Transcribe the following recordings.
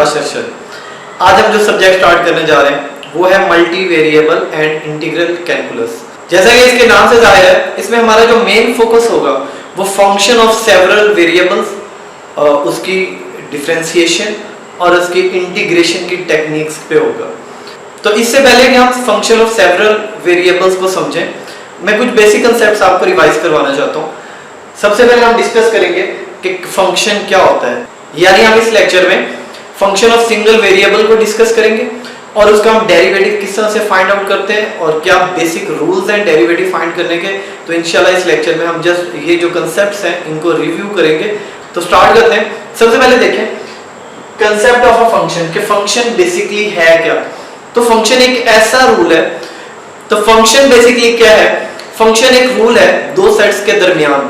नमस्कार शिक्षक, आज हम जो सब्जेक्ट स्टार्ट करने जा रहे हैं वो है multi variable and integral calculus. जैसा कि इसके नाम से जाहिर है, इसमें हमारा जो मेन फोकस होगा वो फंक्शन ऑफ सेवरल वेरिएबल्स, उसकी डिफरेंशिएशन और उसकी इंटीग्रेशन की टेक्निक्स पे होगा। तो इससे पहले कि हम फंक्शन ऑफ सेवरल वेरिएबल्स को समझें, मैं कुछ बेसिक कंसेप्ट्स आपको रिवाइज करवाना चाहता हूँ। सबसे पहले हम डिस्कस करेंगे कि फंक्शन क्या होता है, यानी हम इस लेक्चर में फंक्शन ऑफ सिंगल वेरिएबल को डिस्कस करेंगे और उसका हम डेरिवेटिव किस तरह से फाइंड आउट करते हैं और क्या बेसिक रूल्स हैं डेरिवेटिव फाइंड करने के। तो इंशाल्लाह इस लेक्चर में हम जस्ट ये जो कंसेप्ट्स हैं इनको रिव्यू करेंगे। तो स्टार्ट करते हैं। सबसे पहले देखें कंसेप्ट ऑफ अ फंक्शन, कि फंक्शन बेसिकली है क्या। तो फंक्शन एक ऐसा रूल है, तो फंक्शन बेसिकली क्या है, फंक्शन एक रूल है दो सेट्स के दरमियान,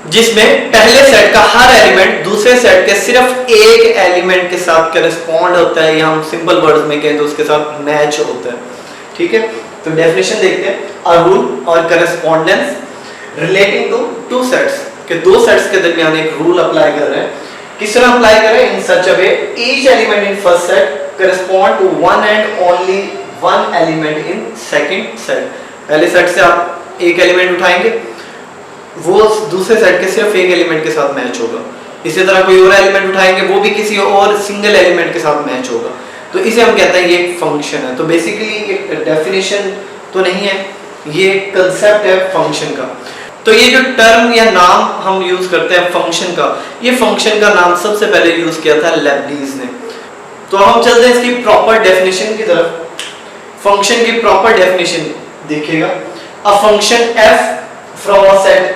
जिसमें पहले सेट का हर एलिमेंट दूसरे सेट के सिर्फ एक एलिमेंट के साथ करस्पॉन्ड होता है, या हम सिंपल वर्ड्स में कहें तो उसके साथ मैच होता है। ठीक है, तो डेफिनेशन देखते हैं। A rule or correspondence relating to two sets, के दो सेट्स के दरमियान एक रूल अप्लाई कर रहे हैं। किस तरह अप्लाई कर रहे हैं? In such a way each element in first set correspond to one and only one element in second set. पहले सेट से आप एक एलिमेंट उठाएंगे, वो दूसरे सेट के सिर्फ एक एलिमेंट के साथ मैच होगा। इसी तरह कोई और एलिमेंट उठाएंगे, वो भी किसी और सिंगल एलिमेंट के साथ मैच होगा। तो इसे हम कहते हैं ये एक फंक्शन है। तो बेसिकली एक डेफिनेशन तो नहीं है, ये कंसेप्ट है फंक्शन का। तो ये जो टर्म या नाम हम यूज करते हैं फंक्शन का, ये फंक्शन का नाम सबसे पहले यूज किया था लेबनीज ने। तो हम चलते हैं इसकी प्रॉपर डेफिनेशन की तरफ। फंक्शन की प्रॉपर डेफिनेशन देखिएगा। A function f from a set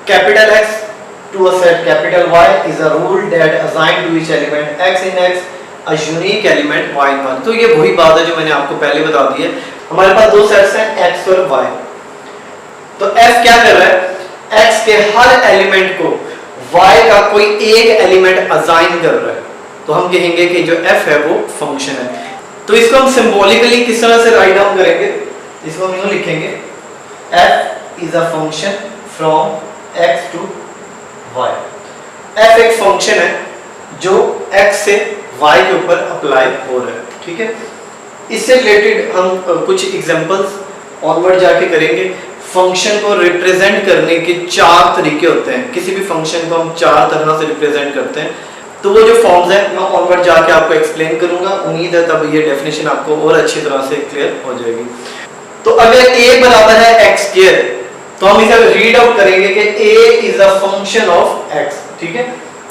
capital X to a set capital Y is a rule that assign to each element x in X a unique element y in Y। तो ये वही बात है जो मैंने आपको पहले बता दी है। हमारे पास दो सेट्स हैं x और y। तो f क्या कर रहा है, x के हर एलिमेंट को y का कोई एक एलिमेंट असाइन कर रहा है। तो हम कहेंगे कि जो f है वो फंक्शन है। तो इसको हम सिंबॉलिकली किस तरह से राइट डाउन करेंगे, इसको हम यूं लिखेंगे, f is a function from x to y। f एक फंक्शन है जो x से y के ऊपर अप्लाई हो रहा है। ठीक है, इससे रिलेटेड हम कुछ एग्जांपल्स ऑनवर्ड जाके करेंगे। फंक्शन को रिप्रेजेंट करने के चार तरीके होते हैं। किसी भी फंक्शन को हम चार तरह से रिप्रेजेंट करते हैं। तो वो जो फॉर्म्स हैं मैं ऑनवर्ड जाके आपको एक्सप्लेन करूंगा। उम्मीद है तब ये डेफिनेशन आपको और अच्छी तरह से क्लियर हो जाएगी। तो अगर a बराबर है x स्क्वायर, तो हम इसे रीड आउट करेंगे कि a is a function of x। ठीक है,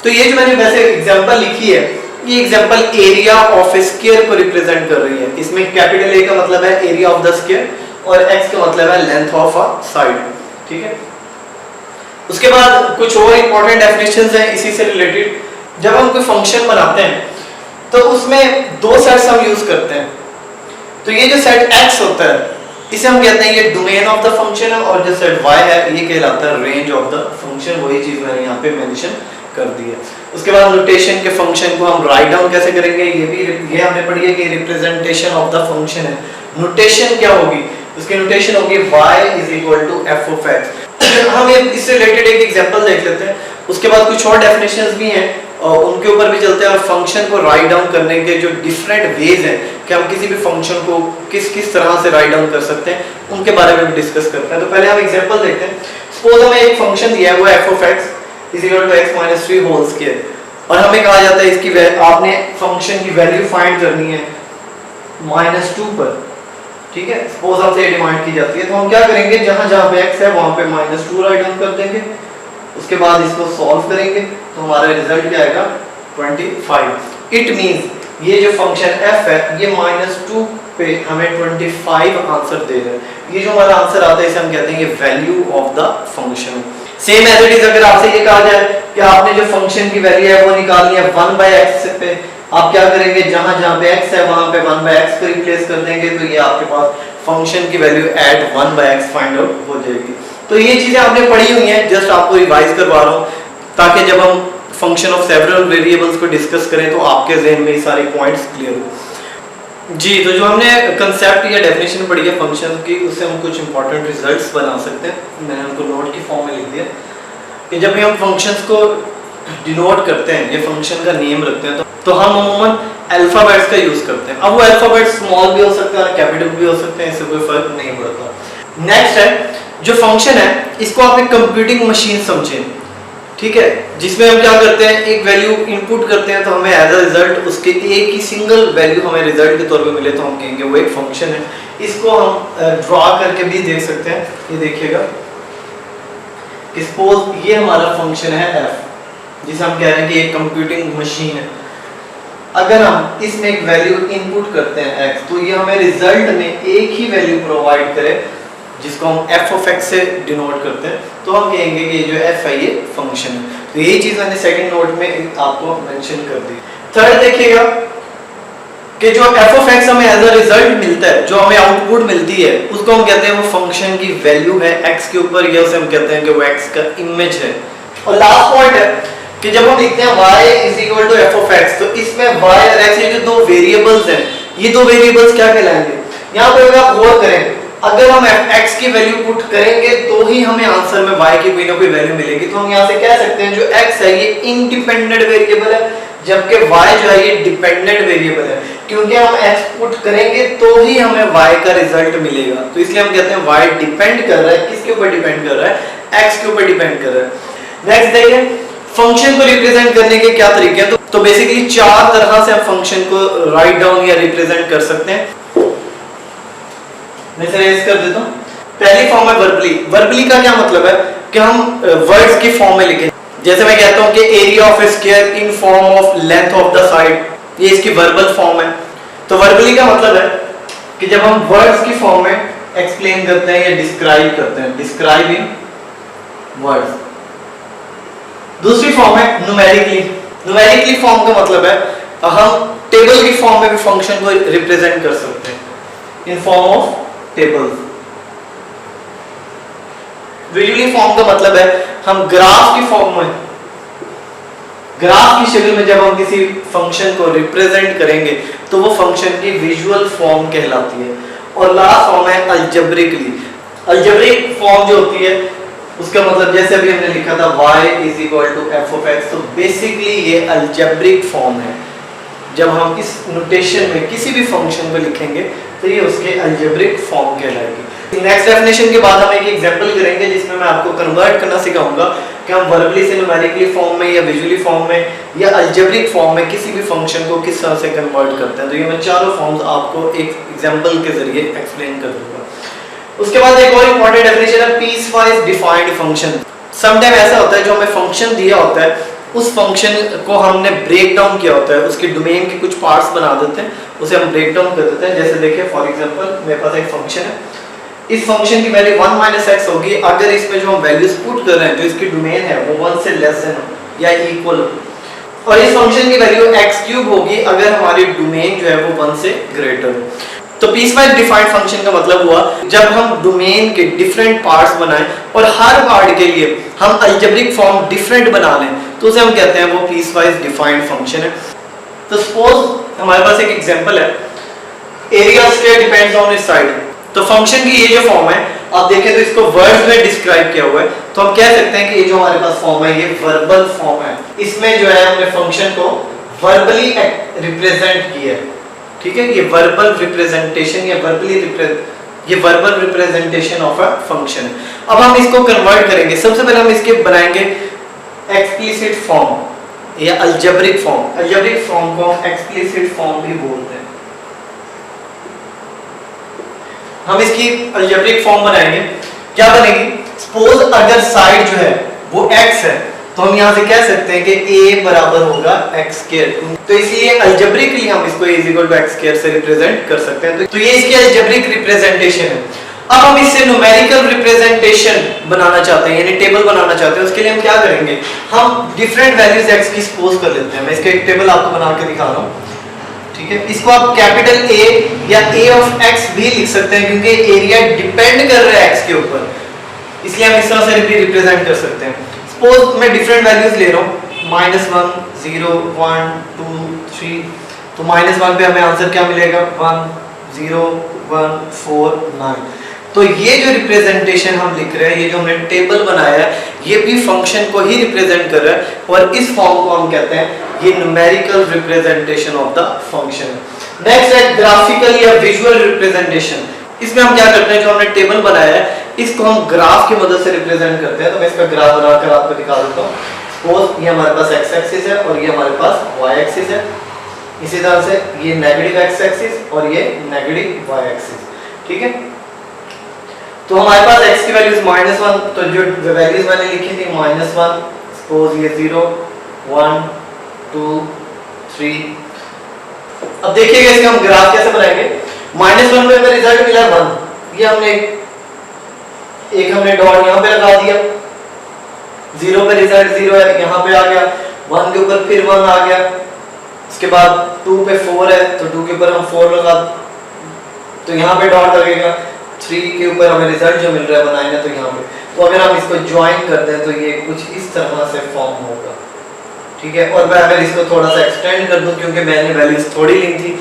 तो ये जो मैंने वैसे एग्जांपल लिखी है, ये example area of A square को रिप्रेजेंट कर रही है। इसमें कैपिटल A का मतलब है एरिया ऑफ द स्क्वायर और x का मतलब है लेंथ ऑफ अ साइड। ठीक है, उसके बाद कुछ और इंपॉर्टेंट डेफिनेशंस हैं इसी से रिलेटेड। जब हम कोई फंक्शन बनाते हैं तो उसमें दो सेट्स हम यूज करते हैं। तो ये जो सेट x होता है इसे हम कहते हैं ये डोमेन ऑफ द फंक्शन है, और जो सेट y है ये कहलाता है रेंज ऑफ द फंक्शन। वही चीज मैंने यहाँ पे मेंशन कर दी है। उसके बाद नोटेशन के फंक्शन को हम राइट डाउन कैसे करेंगे, ये हमने पढ़ी है कि रिप्रेजेंटेशन ऑफ द फंक्शन है। नोटेशन क्या होगी, उसकी नोटेशन होगी y is equal to f of x। हम इससे रिलेटेड एक एग्जांपल देख लेते हैं। उसके बाद कुछ और डेफिनेशंस भी हैं और उनके ऊपर भी चलते हैं, और फंक्शन को राइट डाउन करने के जो डिफरेंट वेज हैं कि हम किसी भी फंक्शन को किस किस तरह से राइट डाउन कर सकते हैं, उनके बारे में भी डिस्कस करते हैं। तो पहले हम एग्जांपल देखते हैं। सपोज हमें एक फंक्शन दिया है वो f of x is equal to x - 3 whole square, और हमें कहा जाता है इसकी आपने फंक्शन की वैल्यू फाइंड करनी है -2 पर। ठीक है, सपोज हमसे डिमांड की जाती है, तो हम क्या करेंगे, जहां जहां पे x है वहां पे -2 राइट डाउन कर देंगे। उसके बाद इसको सॉल्व करेंगे तो हमारा रिजल्ट क्या आएगा 25। इट मींस ये जो फंक्शन f है ये -2 पे हमें 25 आंसर दे रहा है। ये जो हमारा आंसर आता है इसे हम कहते हैं ये value of the function. Same as it is अगर आपसे ये कहा जाए कि आपने जो फंक्शन की वैल्यू है वो निकालनी है 1/x पे, आप क्या करेंगे, जहां जहां पे x है वहां पे 1/x को रिप्लेस कर देंगे, तो ये आपके पास फंक्शन की value at 1/x find out हो जाएगी। तो ये चीजें आपने पढ़ी हुई हैं, जस्ट आपको रिवाइज करवा रहा हूं ताकि जब हम फंक्शन ऑफ सेवरल वेरिएबल्स को डिस्कस करें तो आपके ज़हन में ये सारे पॉइंट्स क्लियर हो। जी, तो जो हमने कंसेप्ट या डेफिनेशन पढ़ी है फंक्शन की, उससे हम कुछ इंपॉर्टेंट रिजल्ट्स बना सकते हैं। मैंने उनको नोट की फॉर्म में लिख दिया कि जब भी हम फंक्शंस को डिनोट करते हैं, ये फंक्शन का नेम रखते हैं, तो हम अमूमन अल्फाबेट्स का यूज करते हैं। अब वो अल्फाबेट स्मॉल भी हो सकता है, कैपिटल भी हो सकते हैं, इससे कोई फर्क नहीं पड़ता। नेक्स्ट है जो फंक्शन है, इसको आप एक कंप्यूटिंग मशीन समझें, ठीक है, जिसमें हम क्या करते हैं, एक वैल्यू इनपुट करते हैं तो हमें एज अ रिजल्ट उसके एक ही सिंगल वैल्यू हमें रिजल्ट के तौर पे मिले तो हम कहेंगे वो एक फंक्शन है। इसको हम ड्रॉ करके भी देख सकते हैं। ये देखिएगा, सपोज ये हमारा फंक्शन है f, जिसे हम कह रहे हैं कि एक कंप्यूटिंग मशीन है। अगर हम इसमें एक वैल्यू इनपुट करते हैं x, तो ये हमें रिजल्ट में एक ही वैल्यू प्रोवाइड करे जिसको हम f of x से डिनोट करते हैं, तो हम कहेंगे कि जो f है ये फंक्शन है। तो यही चीज मैंने सेकंड नोट में आपको मेंशन कर दी। थर्ड देखिएगा कि जो f of x हमें एज अ रिजल्ट मिलता है, जो हमें आउटपुट मिलती है, उसको हम कहते हैं वो फंक्शन की वैल्यू है x के ऊपर, या उसे हम कहते हैं कि वो x का इमेज है। और लास्ट पॉइंट है कि जब हम लिखते हैं y is equal to f of x, तो इसमें y और x ये जो दो वेरिएबल्स हैं, ये दो वेरिएबल्स क्या कहलाएंगे? यहाँ पर अगर आप गौर करें, अगर हम x की वैल्यू पुट करेंगे तो ही हमें आंसर में y की कोई ना कोई वैल्यू मिलेगी। तो हम यहाँ से कह सकते हैं जो x है ये इंडिपेंडेंट वेरिएबल है, जबकि y जो है ये डिपेंडेंट वेरिएबल है, क्योंकि हम x पुट करेंगे तो ही हमें y का रिजल्ट मिलेगा। तो इसलिए हम कहते हैं y डिपेंड कर रहा है, किसके ऊपर डिपेंड कर रहा है? x के ऊपर डिपेंड कर रहा है। नेक्स्ट देखिए फंक्शन को रिप्रेजेंट करने के क्या तरीके हैं। तो बेसिकली चार तरह से हम फंक्शन को राइट डाउन या रिप्रेजेंट कर सकते हैं। मैं इसे रेज कर देता हूं। पहली फॉर्म है वर्बली। वर्बली का क्या मतलब है कि हम वर्ड्स की फॉर्म में लिखें। जैसे मैं कहता हूं कि area of A square in form of length of the side, ये इसकी वर्बल फॉर्म है। तो वर्बली का मतलब है कि जब हम वर्ड्स की फॉर्म में एक्सप्लेन करते हैं या डिस्क्राइब करते हैं, डिस्क्राइब इन वर्ड्स। दूसरी फॉर्म है न्यूमेरिकली। न्यूमेरिकली फॉर्म का मतलब है हम टेबल की फॉर्म में भी फंक्शन को रिप्रेजेंट कर सकते हैं in form of table. Visually form का मतलब है हम ग्राफ की फॉर्म में, ग्राफ की शक्ल में जब हम किसी फंक्शन को रिप्रेजेंट करेंगे तो वो फंक्शन की विजुअल फॉर्म कहलाती है। और लास्ट फॉर्म है अलजेब्रिकली। अलजेब्रिक फॉर्म जो होती है उसका मतलब जैसे अभी हमने लिखा था y is equal to f of x, तो बेसिकली ये अलजेब्रिक फॉर्म है। जब हम इस नोटेशन में किसी भी फंक्शन को लिखेंगे तो ये उसके अलजेब्रिक फॉर्म कहलाएगी। नेक्स्ट डेफिनेशन के बाद हम एक एग्जांपल करेंगे जिसमें मैं आपको कन्वर्ट करना सिखाऊंगा कि हम वर्बली से न्यूमेरिकली फॉर्म में या विजुअली फॉर्म में या अलजेब्रिक फॉर्म में किसी भी फंक्शन को किस तरह से कन्वर्ट करते हैं। तो ये मैं चारों फॉर्म्स आपको एक एग्जांपल के जरिए एक्सप्लेन कर दूंगा। उसके बाद एक और इंपॉर्टेंट डेफिनेशन है piecewise defined function. Sometime ऐसा होता है जो हमें फंक्शन दिया होता है उस फंक्शन को हमने ब्रेक डाउन किया होता है, उसके डोमेन के कुछ पार्ट्स बना देते हैं, उसे हम ब्रेक डाउन कर देते हैं। जैसे देखिए फॉर एग्जांपल मेरे पास एक फंक्शन है, इस फंक्शन की वैल्यू 1 - x होगी अगर इसमें जो हम वैल्यूज पुट कर रहे हैं जो इसकी डोमेन है वो 1 से लेस देन हो या इक्वल हो, और इस फंक्शन की वैल्यू x³ होगी अगर हमारी डोमेन जो है वो 1 से ग्रेटर हो। तो पीसवाइज डिफाइंड फंक्शन का मतलब हुआ जब हम डोमेन के डिफरेंट पार्ट्स बनाएं और हर पार्ट के लिए हम अलजेब्रिक फॉर्म डिफरेंट बना लें तो उसे हम कहते हैं वो पीसवाइज डिफाइंड फंक्शन है। तो सपोज हमारे पास एक एग्जांपल है, area square depends on it's side. तो फंक्शन की ये जो फॉर्म है आप देखें तो इसको वर्ड्स में डिस्क्राइब किया हुआ है, तो हम कह सकते हैं कि ये जो हमारे पास फॉर्म है ये वर्बल फॉर्म है। इसमें जो है हमने फंक्शन को वर्बली रिप्रेजेंट किया है, ठीक है। ये वर्बल रिप्रेजेंटेशन या ये verbal representation of a function. अब हम इसको कन्वर्ट करेंगे। सबसे पहले हम इसके बनाएंगे एक्सप्लिसिट फॉर्म या अलजेब्रिक फॉर्म। अलजेब्रिक फॉर्म को हम एक्सप्लिसिट फॉर्म भी बोलते हैं। हम इसकी अलजेब्रिक फॉर्म बनाएंगे, क्या बनेगी? सपोज अगर साइड जो है वो x है तो हम यहाँ से कह सकते हैं कि a बराबर होगा x²। तो इसलिए अलजेब्रिकली हम इसको a = x² से रिप्रेजेंट कर सकते हैं। तो ये इसकी अलजेब्रिक रिप्रेजेंटेशन है। अब हम इससे न्यूमेरिकल रिप्रेजेंटेशन बनाना चाहते हैं यानी टेबल बनाना चाहते हैं। उसके लिए हम क्या करेंगे, हम डिफरेंट वैल्यूज x की सपोज कर लेते हैं। मैं इसका एक टेबल आपको बना के दिखा रहा हूँ, ठीक है। इसको आप कैपिटल A या a of x भी लिख सकते हैं क्योंकि एरिया डिपेंड कर रहा है x के ऊपर, इसलिए हम इस तरह से भी रिप्रेजेंट कर सकते हैं। सपोज मैं डिफरेंट वैल्यूज ले रहा हूँ -1 0 1 2 3, तो -1 पे हमें आंसर क्या मिलेगा 1 0 1 4 9। तो ये जो रिप्रेजेंटेशन हम लिख रहे हैं, ये जो हमने टेबल बनाया है, ये भी फंक्शन को ही रिप्रेजेंट कर रहा है और इस फॉर्म को हम कहते हैं ये numerical representation of the function है। नेक्स्ट है ग्राफिकल या विजुअल रिप्रेजेंटेशन। इसमें हम क्या करते हैं, जो हमने टेबल बनाया है इसको हम ग्राफ की मदद से रिप्रेजेंट करते हैं। तो मैं इसका ग्राफ बनाकर आपको दिखा देता हूँ। सपोज ये हमारे पास एक्स एक्सिस है और ये हमारे पास वाई एक्सिस है। इसी तरह से ये नेगेटिव एक्स एक्सिस और ये नेगेटिव वाई एक्सिस, ठीक है। तो हमारे पास x की वैल्यूज -1, तो जो वैल्यूज मैंने लिखी थी -1, सपोज ये 0 1 2 3। अब देखिएगा इसका हम ग्राफ कैसे बनाएंगे। -1 में हमें रिजल्ट मिला 1, ये हमने एक हमने डॉट यहाँ पे लगा दिया। 0 पे रिजल्ट 0 है, यहाँ पे आ गया। 1 के ऊपर फिर 1 आ गया। इसके बाद 2 पे 4 है तो 2 के ऊपर हम 4 लगा, तो यहाँ पे डॉट लगेगा। 3 के ऊपर हमें रिजल्ट जो मिल रहा है 1 है तो यहाँ पे। तो अगर हम इसको ज्वाइन करते हैं तो ये कुछ इस तरह से फॉर्म होगा, ठीक है। और मैं अगर इसको थोड़ा सा एक्सटेंड कर दूं, क्योंकि मैंने वैल्यूज थोड़ी ली थी,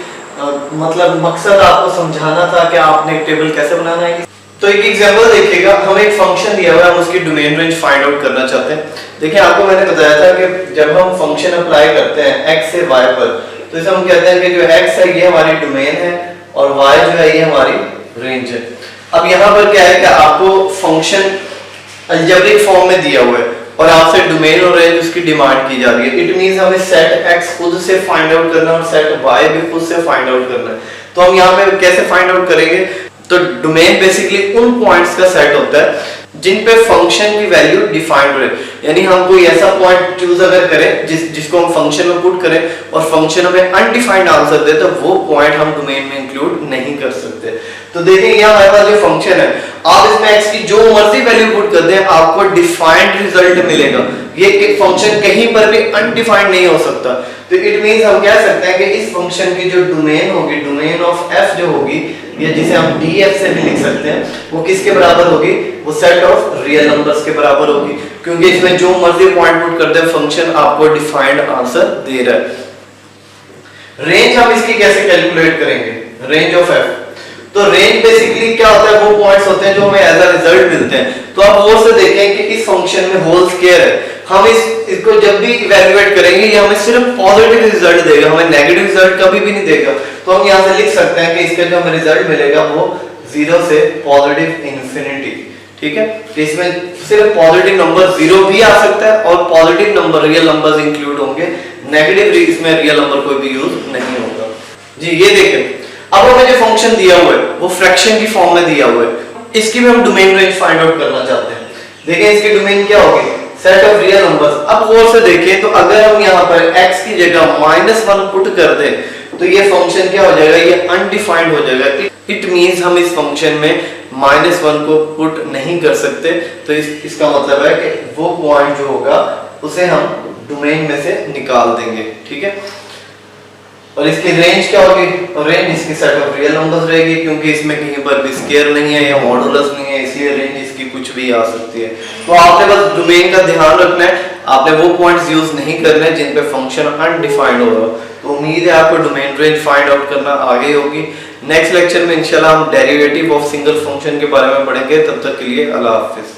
मतलब मकसद आपको समझाना था कि आपने एक टेबल कैसे बनाना है। तो एक एग्जांपल देखिएगा, हमें एक फंक्शन दिया हुआ है, हम उसकी डोमेन रेंज फाइंड आउट करना चाहते हैं। देखिए आपको मैंने बताया था कि जब हम फंक्शन अप्लाई करते हैं x से y पर, तो इसे हम कहते हैं कि जो x है ये हमारी डोमेन है और y जो है ये हमारी रेंज है। अब यहाँ पर क्या है कि आपको फंक्शन अलजेब्रिक फॉर्म में दिया हुआ है और आपसे डोमेन और रेंज उसकी डिमांड की जा रही है। इट मींस हमें सेट x खुद से फाइंड आउट करना है और सेट y भी खुद से फाइंड आउट करना है। तो हम यहाँ पे कैसे फाइंड आउट करेंगे, तो डोमेन बेसिकली उन पॉइंट्स का सेट होता है जिन पे फंक्शन की वैल्यू डिफाइंड रहे। यानी हम कोई ऐसा पॉइंट चूज अगर करें जिसको हम फंक्शन में पुट करें और फंक्शन हमें अनडिफाइंड आंसर दे, तो वो पॉइंट हम डोमेन में इंक्लूड नहीं कर सकते। तो देखिए यहाँ हमारे पास जो फंक्शन है, आप इसमें x की जो मर्जी वैल्यू पुट कर दें आपको डिफाइंड रिजल्ट मिलेगा। ये फंक्शन कहीं पर भी अनडिफाइंड नहीं हो सकता। तो इट मींस हम कह सकते हैं कि इस फंक्शन की जो डोमेन होगी, डोमेन ऑफ f जो होगी, या जिसे हम df से भी लिख सकते हैं, वो किसके बराबर होगी, वो सेट ऑफ रियल नंबर्स के बराबर होगी, क्योंकि इसमें जो मर्जी पॉइंट पुट कर दे फंक्शन आपको डिफाइंड आंसर दे रहा है। रेंज हम इसकी कैसे कैलकुलेट करेंगे, रेंज ऑफ f। तो रेंज बेसिकली क्या होता है, वो पॉइंट्स होते हैं जो हमें एज अ रिजल्ट मिलते हैं। तो आप और से देखें कि इस फंक्शन में होल स्क्वायर है, हम इसको जब भी इवैल्यूएट करेंगे ये हमें सिर्फ पॉजिटिव रिजल्ट देगा, हमें नेगेटिव रिजल्ट कभी भी नहीं देगा। तो हम यहाँ से लिख सकते हैं कि इसका जो हमें रिजल्ट मिलेगा वो 0 से पॉजिटिव इंफिनिटी, ठीक है। तो इसमें सिर्फ पॉजिटिव नंबर 0 भी आ सकता है और positive number real numbers include होंगे, नेगेटिव इसमें रियल नंबर कोई भी यूज नहीं होगा जी। ये देखें, अब हमें जो फंक्शन दिया हुआ है वो फ्रैक्शन की फॉर्म में दिया हुआ है, इसकी भी हम डोमेन रेंज फाइंड आउट करना चाहते हैं। देखें इसकी डोमेन क्या होगी, सेट ऑफ रियल नंबर्स। अब गौर से देखें तो अगर हम यहाँ पर x की जगह -1 पुट कर दें तो ये फंक्शन क्या हो जाएगा, ये अनडिफाइंड हो जाएगा। इट मींस हम इस फंक्शन में -1 को पुट नहीं कर सकते। तो इसका मतलब है कि वो पॉइंट जो होगा उसे हम डोमेन में से निकाल देंगे, ठीक है। और इसकी रेंज क्या होगी, रेंज इसकी सेट ऑफ रियल नंबर्स रहेगी, क्योंकि इसमें कहीं पर भी स्क्वायर नहीं है या मॉडुलस नहीं है, इसलिए रेंज इसकी कुछ भी आ सकती है। तो आपने बस डोमेन का ध्यान रखना है, आपने वो पॉइंट्स यूज नहीं करने जिन पे फंक्शन अनडिफाइंड होगा। तो उम्मीद है आपको डोमेन रेंज फाइंड आउट करना आगे होगी। नेक्स्ट लेक्चर में इंशाल्लाह हम डेरिवेटिव ऑफ सिंगल फंक्शन के बारे में पढ़ेंगे। तब तक के लिए अल्लाह हाफिज।